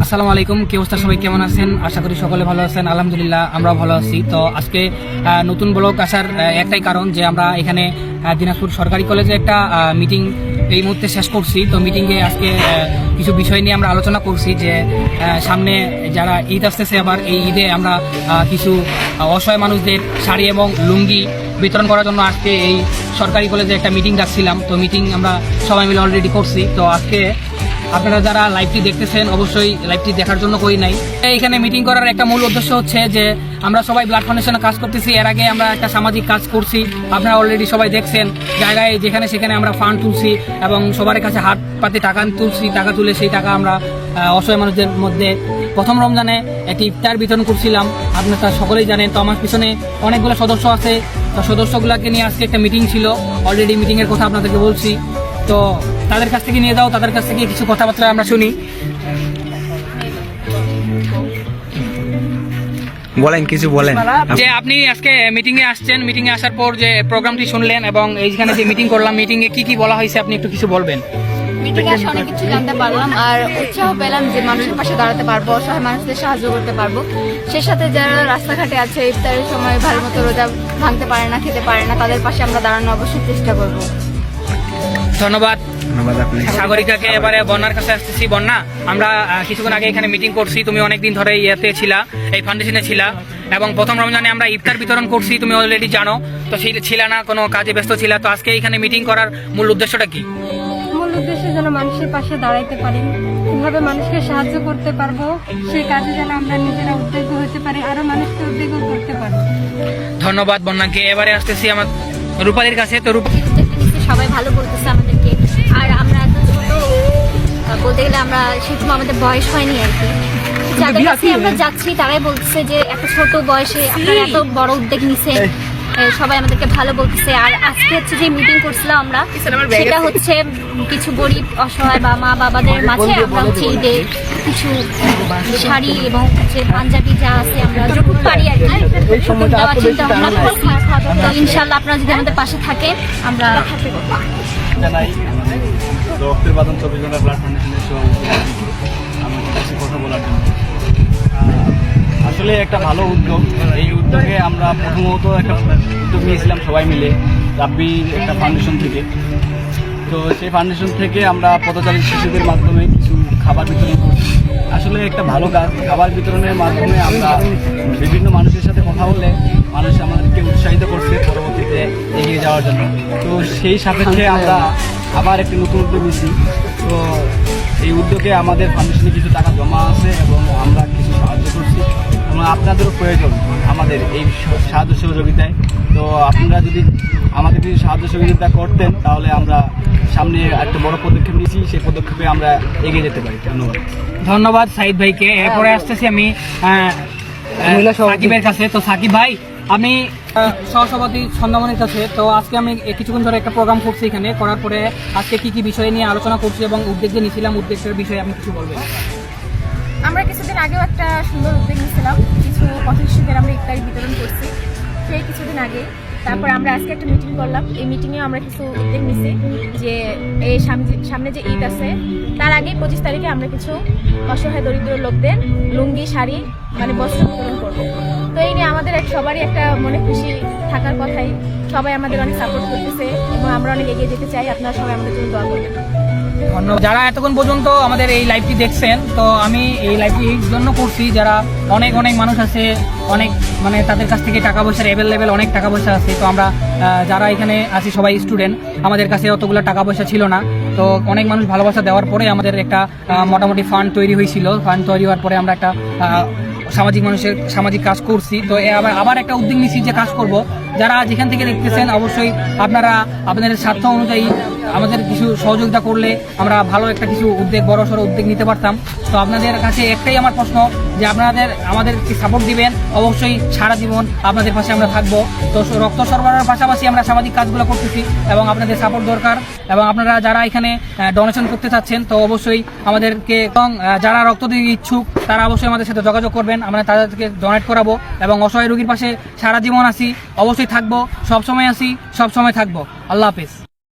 আসসালামু আলাইকুম, কি অবস্থা? সবাই কেমন আছেন? আশা করি সকলে ভালো আছেন। আলহামদুলিল্লাহ আমরাও ভালো আছি। তো আজকে নতুন ব্লগ আসার একটাই কারণ যে আমরা এখানে দিনাজপুর সরকারি কলেজে একটা মিটিং এই মুহূর্তে শেষ করছি। তো মিটিংয়ে আজকে কিছু বিষয় নিয়ে আমরা আলোচনা করছি যে সামনে যারা ঈদ আসতেছে, আবার এই ঈদে আমরা কিছু অসহায় মানুষদের শাড়ি এবং লুঙ্গি বিতরণ করার জন্য আজকে এই সরকারি কলেজে একটা মিটিং ডাকছিলাম। তো মিটিং আমরা সবাই মিলে অলরেডি করছি। তো আজকে আপনারা যারা লাইভটি দেখতেছেন অবশ্যই লাইভটি দেখার জন্য করি নাই। এইখানে মিটিং করার একটা মূল উদ্দেশ্য হচ্ছে যে আমরা সবাই ব্লাড ফাউন্ডেশনে কাজ করতেছি। এর আগে আমরা একটা সামাজিক কাজ করছি, আপনারা অলরেডি সবাই দেখছেন। জায়গায় যেখানে সেখানে আমরা ফান্ড তুলছি এবং সবার কাছে হাত পাতে টাকা তুলছি। টাকা তুলে সেই টাকা আমরা অসহায় মানুষদের মধ্যে প্রথম রমজানে একটি ইফতার বিতরণ করছিলাম। আপনারা সকলেই জানেন। তো আমার পিছনে অনেকগুলো সদস্য আছে। তো সদস্যগুলোকে নিয়ে আজকে একটা মিটিং ছিল। অলরেডি মিটিংয়ের কথা আপনাদেরকে বলছি। তো তাদের কাছ থেকে নিয়ে যাও, তাদের কাছ থেকে কিছু কথাবার্তা আমরা শুনি। বলেন, কিছু বলেন। যে আপনি আজকে মিটিং এ আসছেন, মিটিং এ আসার পর যে প্রোগ্রামটি শুনলেন এবং এইখানে যে মিটিং করলাম, মিটিং এ কি কি বলা হয়েছে আপনি একটু কিছু বলবেন। মিটিং এ অনেক কিছু জানতে পারলাম আর উৎসাহ পেলাম যে মানুষের পাশে দাঁড়াতে পারবো, অসহায় মানুষদের সাহায্য করতে পারবো। সে সাথে যারা রাস্তাঘাটে আছে, ইফতারের সময় ভালো মতো রোজা ভাঙতে পারে না, খেতে পারে না, তাদের পাশে আমরা দাঁড়ানো অবশ্যই চেষ্টা করবো। ধন্যবাদ আপনি। সাগরিকাকে। এবারে বন্যার কাছে আসতেছি। বন্যা, আমরা কিছুক্ষণ আগে এখানে মিটিং করছি। তুমি অনেকদিন ধরে ইয়েতে ছিলা, এই ফাউন্ডেশনে ছিলা এবং প্রথম রমজানে আমরা ইফতার বিতরণ করছি, তুমি অলরেডি জানো। তো ছিলা না, কোনো কাজে ব্যস্ত ছিলা। তো আজকে এখানে মিটিং করার মূল উদ্দেশ্যটা কি? মূল উদ্দেশ্য যেন মানুষের পাশে দাঁড়াইতে পারি, কিভাবে মানুষকে সাহায্য করতে পারবো সেই কাজে যেন আমরা নিজেরা উদ্যোগী হতে পারি, আরো মানুষকে উদ্যোগ করতে পারি। ধন্যবাদ বন্যাকে। এবারে আসতেছি আমার রূপালীর কাছে। তো সবাই ভালো বলতেছে আমাদেরকে, আর আমরা এত ছোট বলতে গেলে আমরা সেরকম আমাদের বয়স হয়নি আর কি। যাদের কাছে আমরা যাচ্ছি তারাই বলতেছে যে এত ছোট বয়সে আপনারা এত বড় উদ্যোগ নিছেন, সবাই আমাদেরকে ভালো বলতেছে। আর আজকে হচ্ছে যে মিটিং করছিলাম আমরা, সেটা হচ্ছে কিছু গরিব অসহায় বা মা বাবাদের মাঝে আমরা হচ্ছে ঈদে কিছু শাড়ি এবং হচ্ছে পাঞ্জাবি যা আছে আমরা যতটুকু পারি আর কি দেওয়ার চিন্তা ভাবনা করছি। তো ইনশাল্লাহ আপনারা যদি আমাদের পাশে থাকেন আমরা জানাই রক্তের বাদন 24 ঘন্টা ব্লাড ফাউন্ডেশনের সভাপতি আমাদের কাছে কথা বলার জন্য। আসলে একটা ভালো উদ্যোগ। এই উদ্যোগে আমরা প্রথমত একটা উদ্যোগ নিয়েছিলাম সবাই মিলে রাব্বির একটা ফাউন্ডেশন থেকে। তো সেই ফাউন্ডেশন থেকে আমরা পথচারী শিশুদের মাধ্যমে কিছু খাবার বিতরণ করছি। আসলে একটা ভালো কাজ। খাবার বিতরণের মাধ্যমে আমরা বিভিন্ন মানুষের সাথে কথা বলে মানুষ আমাদেরকে উৎসাহিত করছে পরবর্তীতে এগিয়ে যাওয়ার জন্য। তো সেই সাপেক্ষে আমরা আবার একটি নতুন উদ্যোগ নিয়েছি। তো এই উদ্যোগে আমাদের ফাউন্ডেশনে কিছু টাকা জমা আছে এবং আমরা কিছু সাহায্য করছি এবং আপনাদেরও প্রয়োজন আমাদের এই সাহায্য সহযোগিতায়। তো আপনারা যদি আমাদের কিছু সাহায্য সহযোগিতা করতেন তাহলে আমরা সামনে একটা বড় পদক্ষেপ নিয়েছি, সেই পদক্ষেপে আমরা এগিয়ে যেতে পারি। ধন্যবাদ। ধন্যবাদ সাইদ ভাইকে। এরপরে আসতেছি আমি সাকিবের কাছে। তো সাকিব ভাই, আমি সহসভাপতি সন্ধ্যামণির কাছে। তো আজকে আমি কিছুক্ষণ ধরে একটা প্রোগ্রাম করছি। এখানে করার পরে আজকে কি কি বিষয় নিয়ে আলোচনা করছি এবং উদ্যোগ যে নিয়েছিলাম, উদ্যোগের বিষয়ে আপনি কিছু বলবেন। আমরা কিছুদিন আগেও একটা সুন্দর উদ্যোগ নিয়েছিলাম, কিছু পথ শিশুদের আমরা ইফতারি বিতরণ করছি সেই কিছুদিন আগে। তারপর আমরা আজকে একটা মিটিং করলাম। এই মিটিংয়েও আমরা কিছু উদ্যোগ নিছি যে এই সামনে যে ঈদ আছে তার আগে 25 তারিখে আমরা কিছু অসহায় দরিদ্র লোকদের লুঙ্গি শাড়ি মানে বস্ত্র বিতরণ করবো। তো এই নিয়ে আমাদের সবারই একটা মনে খুশি থাকার কথাই। সবাই আমাদের অনেক সাপোর্ট করতেছে এবং আমরা অনেক এগিয়ে যেতে চাই। আপনারা সবাই আমাদের জন্য দোয়া করবেন। ধন্যবাদ। যারা এতক্ষণ পর্যন্ত আমাদের এই লাইভটি দেখছেন, তো আমি এই লাইভটি এই জন্য করছি যারা অনেক মানুষ আছে, অনেক মানে তাদের কাছ থেকে টাকা পয়সার অ্যাভেলেবেল অনেক টাকা পয়সা আছে। তো আমরা যারা এখানে আছি সবাই স্টুডেন্ট, আমাদের কাছে অতগুলো টাকা পয়সা ছিল না। তো অনেক মানুষ ভালোবাসা দেওয়ার পরে আমাদের একটা মোটামুটি ফান্ড তৈরি হয়েছিল। ফান্ড তৈরি হওয়ার পরে আমরা একটা সামাজিক কাজ করছি। তো আবার একটা উদ্যোগ নিচ্ছি যে কাজ করব। যারা যেখান থেকে দেখতেছেন অবশ্যই আপনারা আপনাদের স্বার্থ অনুযায়ী আমাদের কিছু সহযোগিতা করলে আমরা ভালো একটা কিছু উদ্যোগ, বড়সড় উদ্যোগ নিতে পারতাম। তো আপনাদের কাছে একটাই আমার প্রশ্ন যে আমাদেরকে সাপোর্ট দিবেন। অবশ্যই সারা জীবন আপনাদের পাশে আমরা থাকবো। তো রক্ত সরবরাহের পাশাপাশি আমরা সামাজিক কাজগুলো করতেছি এবং আপনাদের সাপোর্ট দরকার। এবং আপনারা যারা এখানে ডোনেশন করতে চাচ্ছেন তো অবশ্যই আমাদেরকে, এবং যারা রক্ত দিতে ইচ্ছুক তারা অবশ্যই আমাদের সাথে যোগাযোগ করবেন। আমরা তাদেরকে ডোনেট করাবো এবং অসহায় রোগীর পাশে সারা জীবন আছি, অবশ্যই থাকবো, সবসময় আছি, সবসময় থাকবো। আল্লাহ হাফেজ।